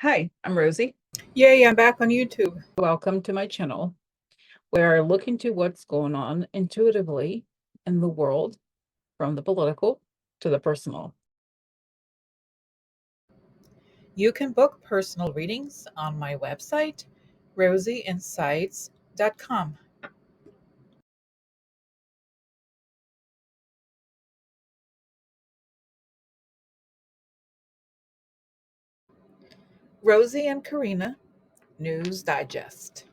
Hi, I'm Rosie. Yay, I'm back on YouTube. Welcome to my channel. We're looking to what's going on intuitively in the world, from the political to the personal. You can book personal readings on my website, rosieinsights.com. Rosie and Karina News Digest.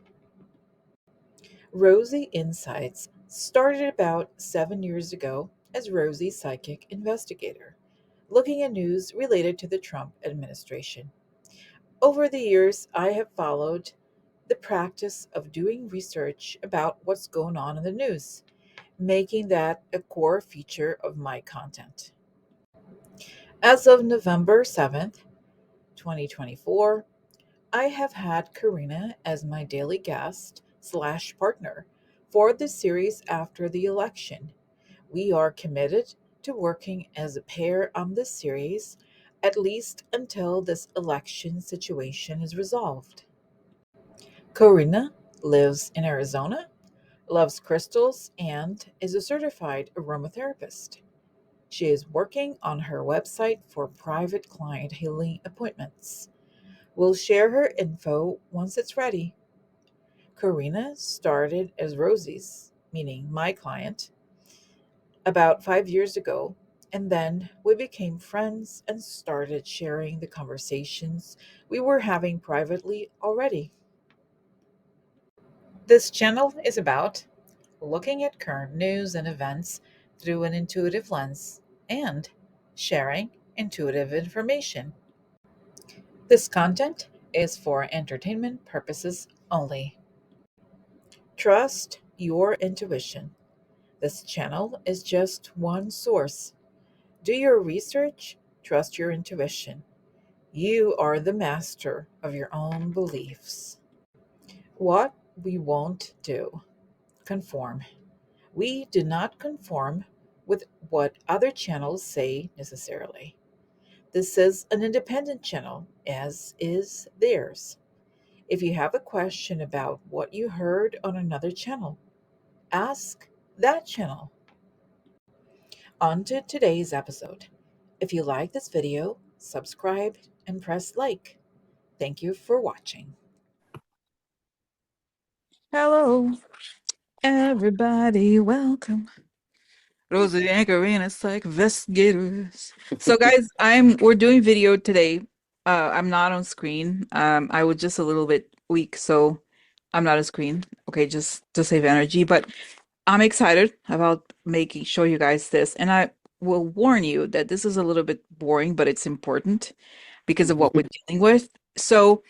Rosie Insights started about 7 years ago as Rosie Psychic Investigator, looking at news related to the Trump administration. Over the years, I have followed the practice of doing research about what's going on in the news, making that a core feature of my content. As of November 7th, 2024, I have had Karina as my daily guest slash partner for the series after the election. We are committed to working as a pair on this series at least until this election situation is resolved. Karina lives in Arizona, loves crystals, and is a certified aromatherapist. She is working on her website for private client healing appointments. We'll share her info once it's ready. Karina started as Rosie's, meaning my client, about 5 years ago, and then we became friends and started sharing the conversations we were having privately already. This channel is about looking at current news and events through an intuitive lens and sharing intuitive information. This content is for entertainment purposes only. Trust your intuition. This channel is just one source. Do your research, trust your intuition. You are the master of your own beliefs. What we won't do: conform. We do not conform with what other channels say necessarily. This is an independent channel, as is theirs. If you have a question about what you heard on another channel, ask that channel. On to today's episode. If you like this video, subscribe and press like. Thank you for watching. Hello, everybody. Welcome. Rosie and Karina Psych Investigators. So guys, we're doing video today. I'm not on screen. I was just a little bit weak, so I'm not on screen. Okay, just to save energy, but I'm excited about show you guys this, and I will warn you that this is a little bit boring, but it's important because of what we're dealing with. So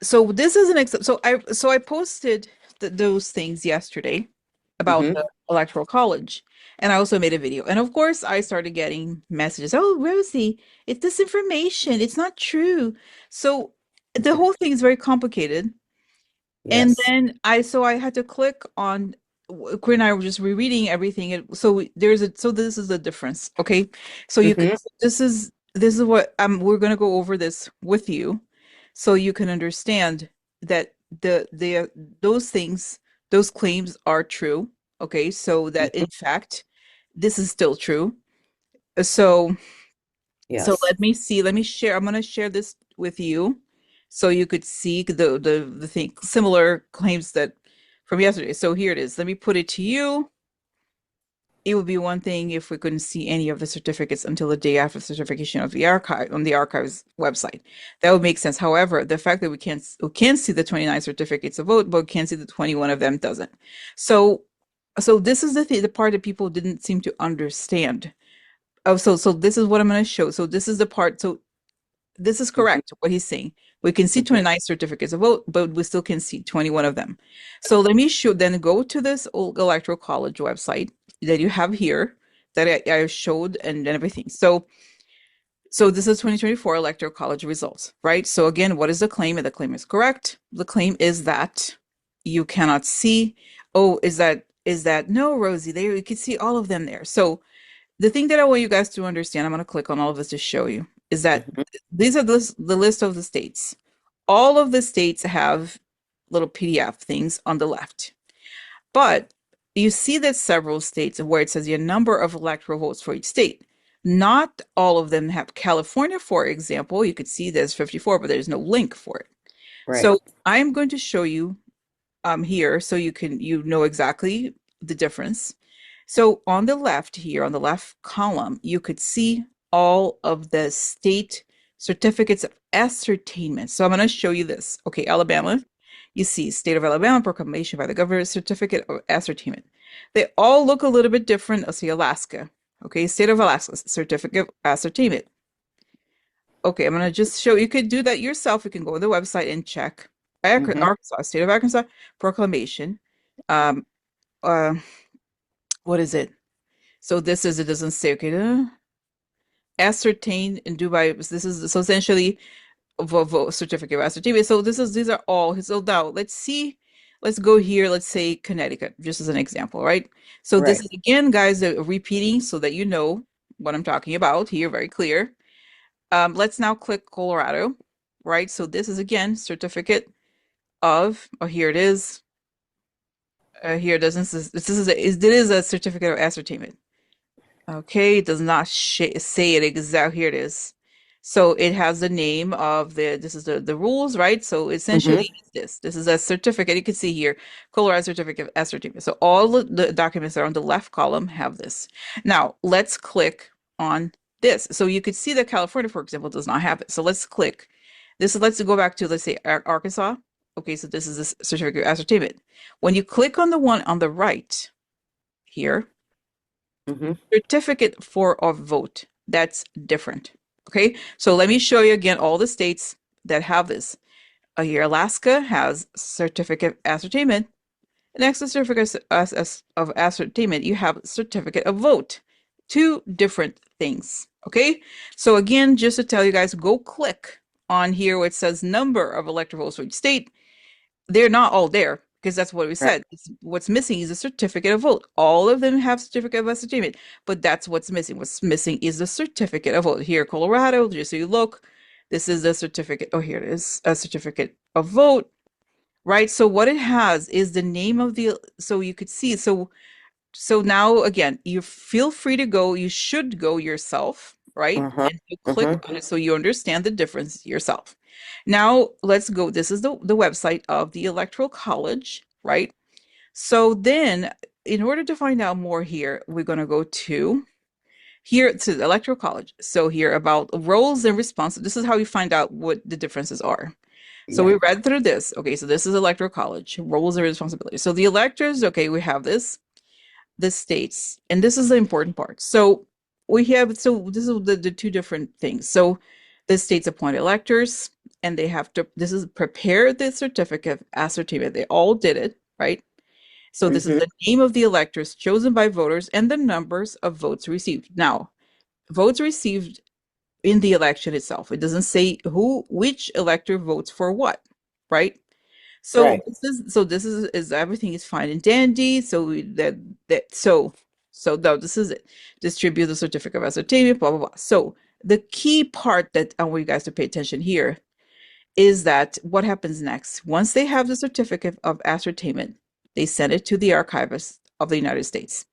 this is an so I posted those things yesterday about the Electoral College, and I also made a video. And of course, I started getting messages. Oh, Rosie, it's disinformation. It's not true. So the whole thing is very complicated. And Yes. then I had to click on. Quinn and I were just rereading everything. So this is the difference. Okay, so you could hmm this is what we're gonna go over this with you, so you can understand that the those things, those claims are true. Okay, so that in fact this is still true. So Yes. let me share. I'm gonna share this with you so you could see the thing, similar claims that from yesterday. So here it is. Let me put it to you. It would be one thing if we couldn't see any of the certificates until the day after certification of the archive on the archives website. That would make sense. However, the fact that we can see the 29 certificates of vote, but can't see the 21 of them doesn't. So this is the part that people didn't seem to understand. Oh, so this is what I'm going to show. So this is the part. So this is hmm correct, what he's saying. We can see hmm 29 certificates of vote, but we still can see 21 of them. So let me show, then go to this old Electoral College website that you have here that I showed and everything. So this is 2024 Electoral College results, right? So again, what is the claim? And the claim is correct. The claim is that you cannot see. Oh, is that no, Rosie? There you can see all of them there. So the thing that I want you guys to understand, I'm going to click on all of this to show you, is that hmm these are the list of the states. all of the states have little PDF things on the left. But you see that several states where it says your number of electoral votes for each state. Not all of them have. California, for example, you could see there's 54, but there's no link for it. Right. So I'm going to show you here so you know exactly the difference. So on the left here, on the left column, you could see all of the state certificates of ascertainment. So I'm going to show you this. Okay, Alabama, you see State of Alabama proclamation by the governor, certificate of ascertainment. They all look a little bit different. I'll see Alaska. Okay, State of Alaska, certificate of ascertainment. Okay, I'm going to just show you could do that yourself. You can go to the website and check. Mm-hmm. Arkansas, State of Arkansas proclamation. Um, uh, what is it? So this is, it doesn't say, okay, ascertain in Dubai. This is so essentially a vote certificate of ascertainment. So these are all. So now let's see. Let's go here. Let's say Connecticut, just as an example, right? So this Right. is again, guys, repeating so that you know what I'm talking about here, very clear. Let's now click Colorado, right? So this is again certificate of. Oh, here it is. Here it doesn't. This is a certificate of ascertainment. Okay, it does not say it exactly. Here it is. So it has the name of this is the rules, right? So Mm-hmm. essentially it's this. This is a certificate. You can see here, Colorado certificate of ascertainment. So all the documents that are on the left column have this. Now let's click on this. So you could see that California, for example, does not have it. So let's click this. Let's go back to, let's say, Arkansas. Okay, so this is the certificate of ascertainment. When you click on the one on the right here, Mm-hmm. certificate for a vote. That's different. Okay, so let me show you again all the states that have this. Here, Alaska has certificate of ascertainment. Next to certificate of ascertainment, you have certificate of vote. Two different things. Okay, so again, just to tell you guys, go click on here where it says number of electoral votes for each state. They're not all there because that's what we Right. said. What's missing is a certificate of vote. All of them have certificate of ascertainment, but that's what's missing. What's missing is the certificate of vote. Here, Colorado, just so you look, this is the certificate. Oh, here it is, a certificate of vote, right? So what it has is the name of the, so you could see. So now again, you feel free to go. You should go yourself, right? Uh-huh. And you click Mm-hmm. on it so you understand the difference yourself. Now let's go. This is the website of the Electoral College, right? So then, in order to find out more here, we're going to go to here to the Electoral College. So here about roles and responsibilities. This is how you find out what the differences are. So Yeah. we read through this. Okay, so this is Electoral College, roles and responsibilities. So the electors, okay, we have this, the states, and this is the important part. So we have, so this is the two different things. So the states appoint electors, and they have to, this is prepare the certificate of ascertainment. They all did it, right? So this is Mm-hmm. the name of the electors chosen by voters and the numbers of votes received. Now, votes received in the election itself. It doesn't say which elector votes for what, right? So Right. this is everything is fine and dandy. So no, this is it. Distribute the certificate of ascertainment, blah blah blah. So the key part that I want you guys to pay attention here is that what happens next? Once they have the certificate of ascertainment, they send it to the archivist of the United States.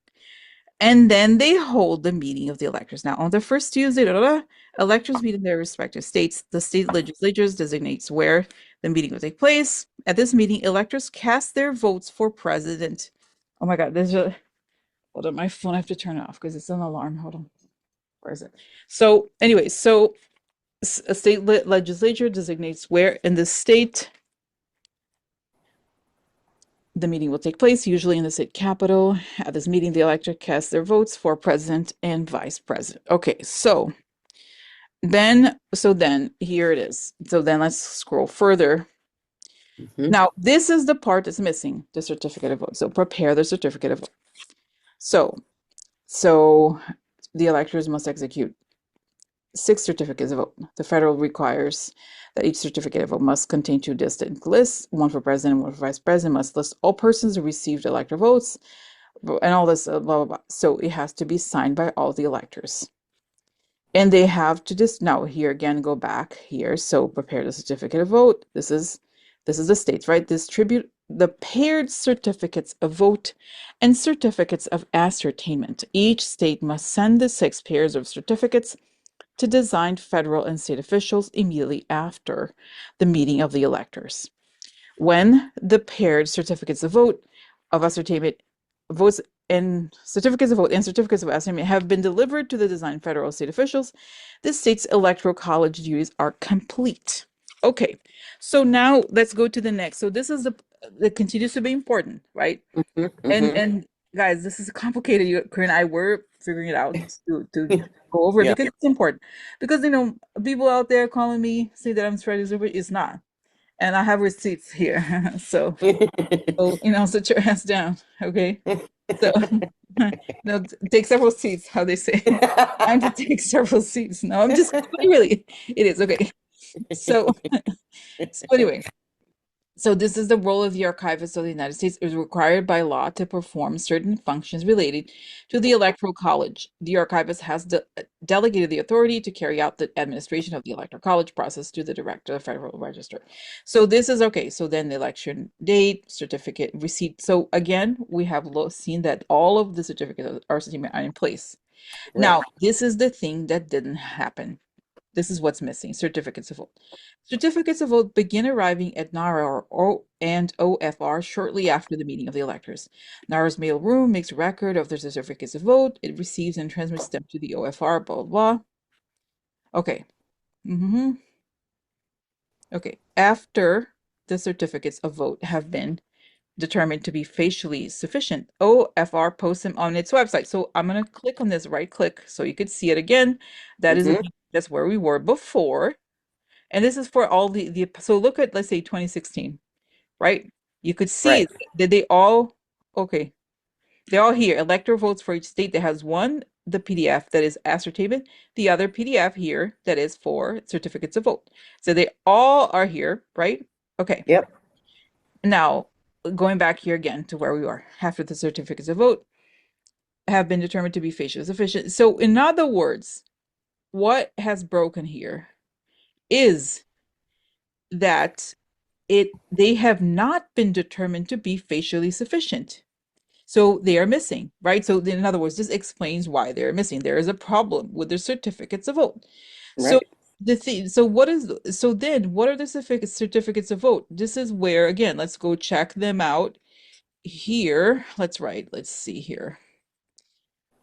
And then they hold the meeting of the electors. Now, on the first Tuesday, electors meet in their respective states. The state legislatures designates where the meeting will take place. At this meeting, electors cast their votes for president. Oh my God, hold on, my phone. I have to turn it off because it's an alarm. Hold on. Where is it? So, anyway, a state legislature designates where in the state the meeting will take place, usually in the state capitol. At this meeting, the elector casts their votes for president and vice president. Okay, so then here it is. So then let's scroll further. Mm-hmm. Now, this is the part that's missing, the certificate of vote. So prepare the certificate of vote. So, so the electors must execute 6 certificates of vote. The federal requires that each certificate of vote must contain 2 distinct lists, one for president and one for vice president, must list all persons who received elector votes, and all this, blah, blah, blah. So it has to be signed by all the electors. And they have to just now here again go back here. So prepare the certificate of vote. This is the states, right? Distribute the paired certificates of vote and certificates of ascertainment. Each state must send the 6 pairs of certificates to designed federal and state officials immediately after the meeting of the electors. When the paired certificates of vote of ascertainment votes and certificates of vote and certificates of ascertainment have been delivered to the designated federal state officials, the state's electoral college duties are complete. Okay, so now let's go to the next. So this is the that continues to be important, right? And guys, this is complicated. You, Corinne, and I were figuring it out to go over it Yeah. because it's important. Because people out there calling me say that I'm spreading super, it's not, and I have receipts here. So, sit your ass down, okay? So, no, take several seats, how they say. Time to take several seats. No, I'm just really, it is okay. So, so anyway, so this is the role of the archivist of the United States. It is required by law to perform certain functions related to the Electoral College. The archivist has delegated the authority to carry out the administration of the Electoral College process to the Director of the Federal Register. So this is okay. So then the election date, certificate, receipt. So again, we have seen that all of the certificates are in place. Right. Now, this is the thing that didn't happen. This is what's missing, certificates of vote. Certificates of vote begin arriving at NARA and OFR shortly after the meeting of the electors. NARA's mail room makes record of the certificates of vote. It receives and transmits them to the OFR, blah, blah, blah. Okay. Okay. After the certificates of vote have been determined to be facially sufficient, OFR posts them on its website. So I'm going to click on this, right click, so you could see it again. That's where we were before. And this is for all so look at, let's say 2016, right? You could see Right. that okay, they're all here. Electoral votes for each state that has one, the PDF that is ascertainment, the other PDF here that is for certificates of vote. So they all are here, right? Okay. Yep. Now, going back here again to where we are after the certificates of vote have been determined to be facially sufficient. So in other words, what has broken here is that they have not been determined to be facially sufficient. So they are missing, right? So in other words, this explains why they're missing. There is a problem with the certificates of vote. So Right. then what are the certificates of vote? This is where, again, let's go check them out here. Let's see here.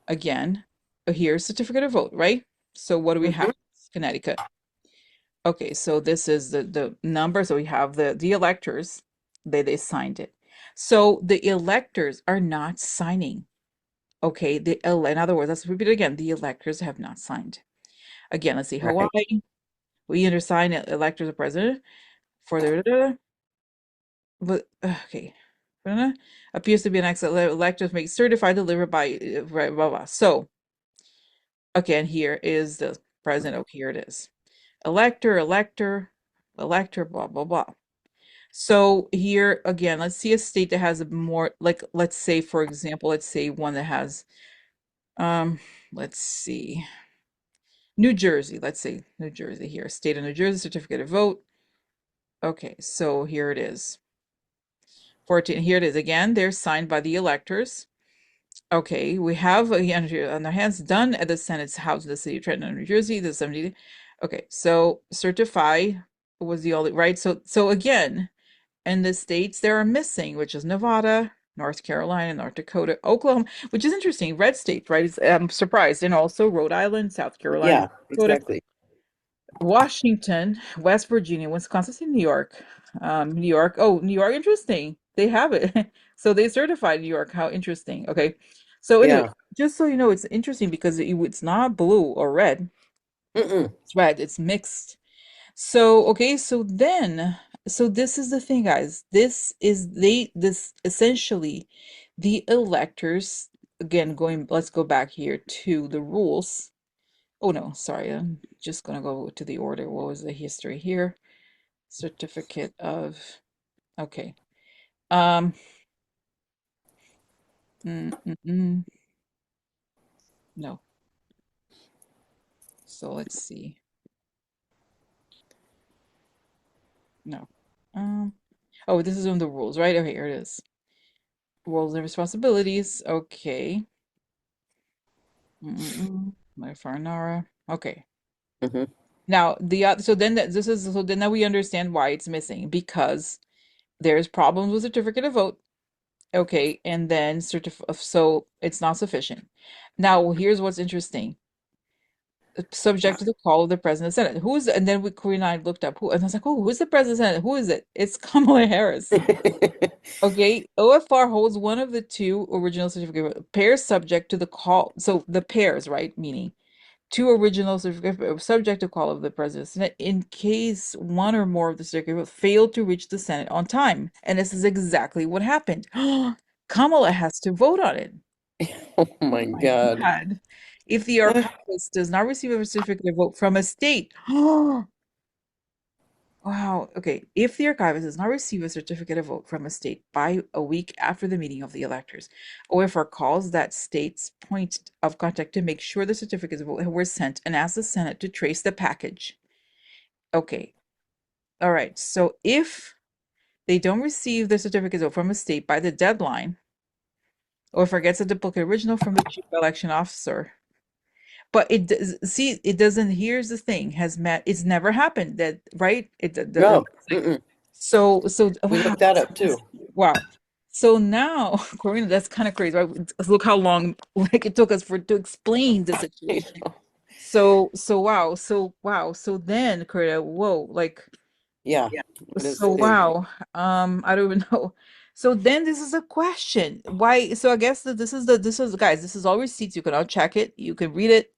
Again, here's certificate of vote, right? So what do we have? Connecticut. Okay, so this is the number. So we have the electors. They signed it. So the electors are not signing. Okay, in other words, let's repeat it again. The electors have not signed. Again, let's see. Right. Hawaii, we undersign electors of president for the but okay. Appears to be an excellent electors make certified delivered by right, blah blah. So again, here is the president. Oh, here it is. Elector, blah blah blah. So here again, let's see a state that has a more like, let's say, for example, let's say one that has, um, let's see, New Jersey. Let's say New Jersey here, state of New Jersey, certificate of vote. Okay, so here it is. 14, here it is again. They're signed by the electors. Okay, we have on our hands done at the Senate's House of the City of Trenton, New Jersey, the 70. Okay, so certify was the only, right? So again, and the states that are missing, which is Nevada, North Carolina, North Dakota, Oklahoma, which is interesting, red states, right? I'm surprised. And also Rhode Island, South Carolina, Yeah, Dakota, exactly. Washington, West Virginia, Wisconsin, New York. New York, interesting. They have it. So they certified New York. How interesting. Okay. So anyway, Yeah. just so you know, it's interesting because it's not blue or red. Mm-mm. It's red. It's mixed. So, okay, so this is the thing, guys. This essentially the electors, again, let's go back here to the rules. Oh no, sorry, I'm just gonna go to the order. What was the history here? Certificate of, okay. Um, mm, mm, mm. No. So let's see. No. Um, oh, this is on the rules, right? Okay, here it is. Roles and responsibilities. Okay. My Farnara. Okay. Hmm. Now the so then this is so then now we understand why it's missing because there's problems with certificate of vote. Okay, and then so it's not sufficient. Now here's what's interesting. Subject to the call of the president of the Senate. Who is and then we Corey and I looked up who and I was like, oh, who's the president of the Senate? Who is it? It's Kamala Harris. Okay, OFR holds one of the two original certificate pairs subject to the call. So the pairs, right? Meaning two original certificate subject to call of the president of the Senate in case one or more of the certificate failed to reach the Senate on time. And this is exactly what happened. Kamala has to vote on it. Oh my My God. God. If the archivist does not receive a certificate of vote from a state, wow. Okay. If the archivist does not receive a certificate of vote from a state by a week after the meeting of the electors, OFR calls that state's point of contact to make sure the certificates of vote were sent and asks the Senate to trace the package. Okay. All right. So if they don't receive the certificates of vote from a state by the deadline, OFR gets a duplicate original from the chief election officer. But it does see it doesn't here's the thing has met it's never happened that right No. Mm-mm. so We wow looked that up too. wow so now Corina that's kind of crazy right look how long like it took us for to explain the I situation know. wow so then Corina whoa like Yeah. yeah. What is So the wow, I don't even know. So then this is a question. Why? So I guess that this is guys, this is all receipts. You can all check it. You can read it.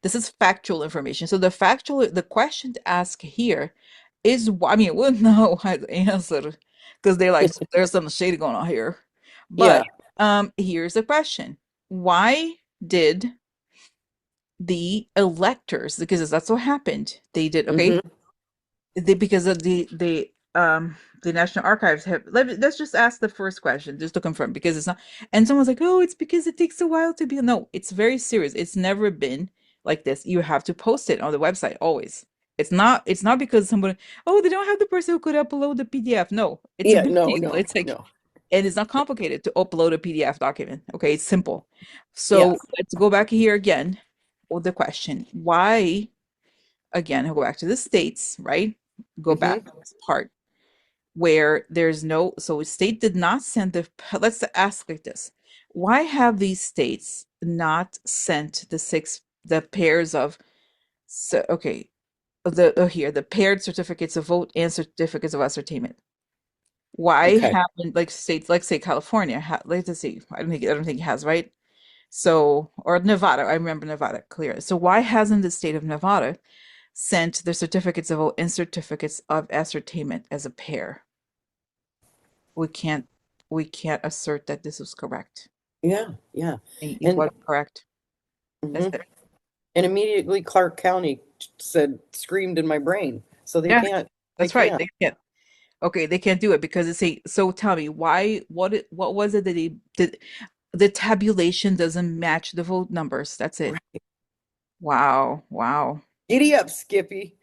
This is factual information. So the question to ask here is I mean, we'll know how to answer because they're like there's something shady going on here. But Yeah. here's the question. Why did the electors, because that's what happened, they did okay, Hmm. because of the National Archives have let's just ask the first question just to confirm because it's not and someone's like, oh, it's because it takes a while to be no, it's very serious. It's never been like this. You have to post it on the website always. It's not because somebody, oh, they don't have the person who could upload the PDF. No, it's a Yeah. big No, deal. no, It's like no. and it's not complicated to upload a PDF document. Okay, it's simple. Yeah. So let's go back here again with the question. Why again, I'll go back to the states, right? Go back Hmm. to this part where there's no, so state did not send let's ask like this. Why have these states not sent the pairs of, so, okay, here, the paired certificates of vote and certificates of ascertainment? Why Okay. haven't like states, like say California, like to see, I don't think it has, right? So, or Nevada, I remember Nevada clear. So why hasn't the state of Nevada sent their certificates of vote and certificates of ascertainment as a pair? We can't we can't assert that this was correct. Yeah. Yeah. It And was correct. That's hmm it. and immediately Clark County said screamed in my brain. So they Yeah, can't. They that's right. can't. They can't. Okay, they can't do it because it's a so tell me why what was it that they did the tabulation doesn't match the vote numbers. That's it. Right. Wow. Wow. Giddy up, Skippy.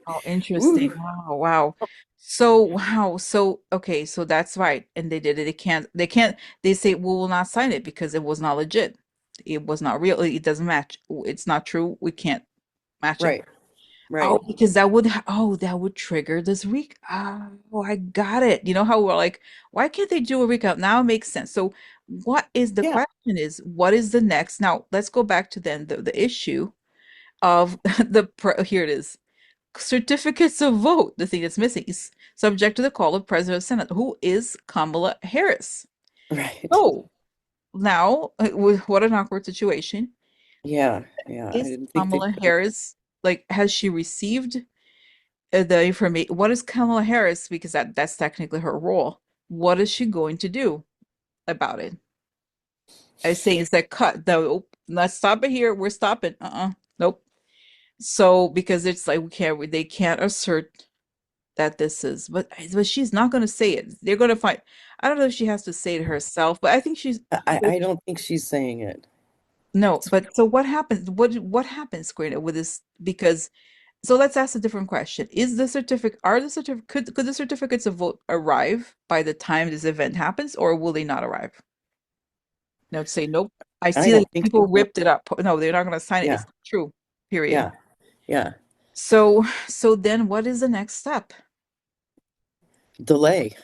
Oh, interesting. Woo. Wow, wow. So, wow. So, okay, so that's right. And they did it. They say, we will not sign it because it was not legit. It was not real. It doesn't match. It's not true. We can't match it. Right. Right. Oh, because that would trigger this week. Oh, I got it. You know how we're like, why can't they do a recount? Now it makes sense. So, what is the Yeah. question is, what is the next? Now, let's go back to then the issue of here it is. Certificates of vote, the thing that's missing, is subject to the call of President of the Senate, who is Kamala Harris. Right. Oh, now, what an awkward situation. Yeah. Yeah. I Is didn't think they Kamala put it. Harris, like, has she received the information? What is Kamala Harris? Because that's technically her role. What is she going to do about it? I say it's that cut. No, let's stop it here. We're stopping. Nope. So because it's like they can't assert that this is but she's not going to say it. They're going to find I don't know if she has to say it herself, but I think she's I don't think she's saying it. No, but so what happens? What happens, Karina, with this? Because so let's ask a different question. Is the certificate are the certificate could the certificates of vote arrive by the time this event happens, or will they not arrive? No, say nope. I I see that don't think people so. ripped it up. No, they're not going to sign it. Yeah, It's not true. Period. yeah, yeah. So then what is the next step? Delay.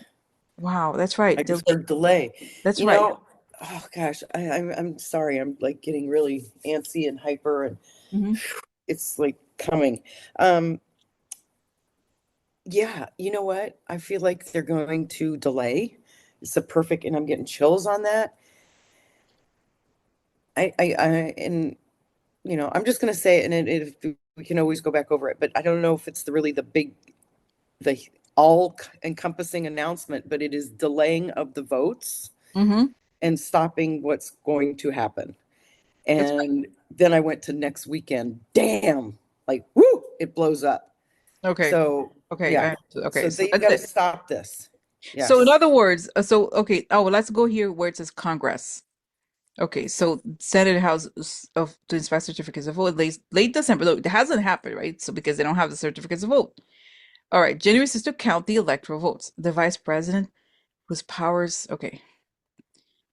Wow, that's right. I just Delay. heard delay. That's You right. know, oh gosh, I'm sorry. I'm like getting really antsy and hyper, and Hmm. it's like coming. Um, yeah, you know what? I feel like they're going to delay. It's a perfect, and I'm getting chills on that. I and I'm just going to say it, and if we can always go back over it, but I don't know if it's really the all encompassing announcement, but it is delaying of the votes Hmm. and stopping what's going to happen. That's And then I went to next weekend. Damn, like whoo, it blows up. right. Okay. So Okay. yeah, Okay. so So they've that's got to it. stop this. So in Yes. other words, so okay. Oh, well, let's go here where it says Congress. Okay. So Senate House of to inspect certificates of vote late December. Look, it hasn't happened, right? So because they don't have the certificates of vote. All right. January 6th to count the electoral votes. The vice president whose powers. Okay.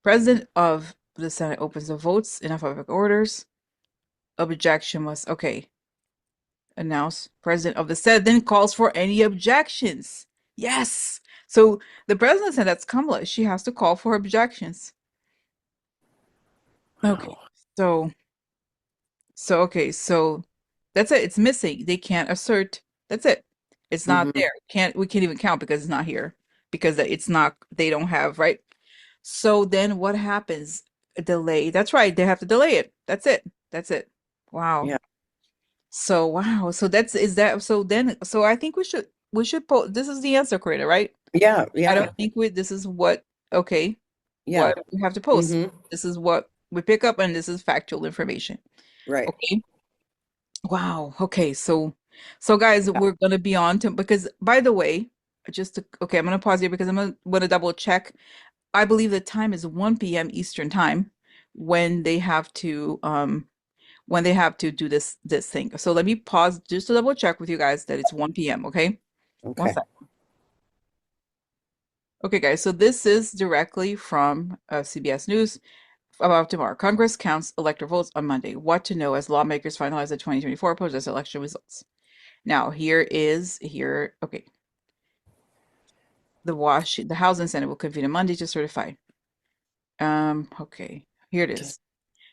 President of the Senate opens the votes in alphabetical orders. Objection must, okay, announce. President of the Senate then calls for any objections. Yes. So the president said that's Kamala. She has to call for objections. Okay. Wow. So, okay. So that's it. It's missing. They can't assert. That's it. It's not Hmm. there. We can't even count because it's not here because it's not, they don't have, right? So then what happens? A delay. That's right. They have to delay it. That's it. That's it. Wow. Yeah. So wow. So that's is that so then so I think we should this is the answer, creator, right? Yeah. I Yeah. don't think this is what okay, Yeah. what we have to post. Hmm. This is what we pick up and this is factual information. Right. Okay. Wow. Okay. So guys, Yeah. we're gonna be on to because by the way, just to okay, I'm gonna pause here because I'm gonna double check. I believe the time is 1 p.m. Eastern time when they have to do this thing. So let me pause just to double check with you guys that it's 1 p.m. Okay, one Okay. sec. Okay, guys. So this is directly from CBS News about tomorrow. Congress counts electoral votes on Monday. What to know as lawmakers finalize the 2024 presidential election results. Now here. Okay, the House and Senate will convene on Monday to certify. Okay, here it is.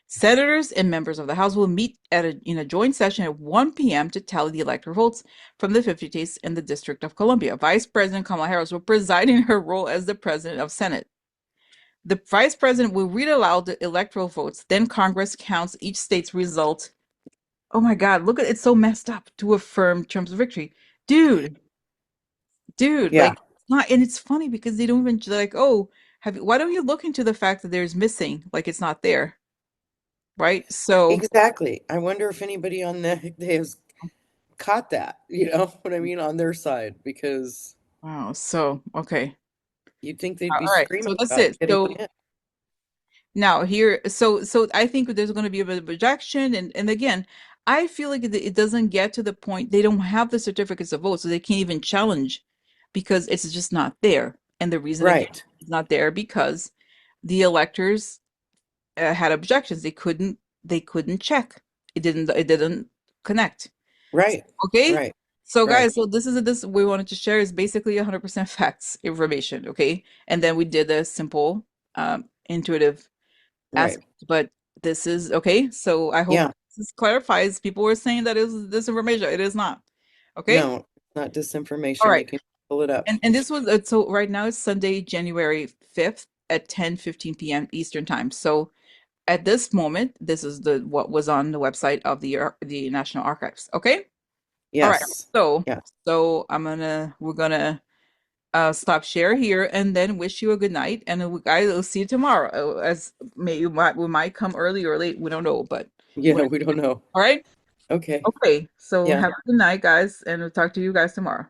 Senators and members of the House will meet in a joint session at 1 p.m. to tally the electoral votes from the 50 states in the District of Columbia. Vice President Kamala Harris will preside in her role as the President of Senate. The Vice President will read aloud the electoral votes. Then Congress counts each state's result. Oh my God, look at it's so messed up to affirm Trump's victory. Dude, Yeah. like not and it's funny because they don't even like, oh, why don't you look into the fact that there's missing, like it's not there, right? So Exactly. I wonder if anybody on the has caught that, you know what I mean, on their side, because wow, so okay. you'd think they'd be All right, screaming so that's about it. getting So one in. now here, so I think there's going to be a bit of rejection, and again, I feel like it doesn't get to the point they don't have the certificates of vote, so they can't even challenge because it's just not there. And the reason again Right. it's not there because the electors had objections. They couldn't check. It didn't connect. Right. Okay. Right. So Right. guys, so this we wanted to share is basically 100% facts information, okay? And then we did a simple intuitive Right. aspect, but this is okay. So I hope Yeah. this clarifies. People were saying that it was disinformation. It is not. Okay? No, not All disinformation. You right. can pull it up. And this was so right now it's Sunday, January 5th at 10:15 p.m. Eastern time. So at this moment, this is the what was on the website of the National Archives. Okay? All right. Yes. So, Yeah. we're gonna stop share here and then wish you a good night and I will see you tomorrow. As we might come early or late, we don't know, but Yeah, what we don't know. all right? Okay. Okay. So Yeah. have a good night, guys, and we'll talk to you guys tomorrow.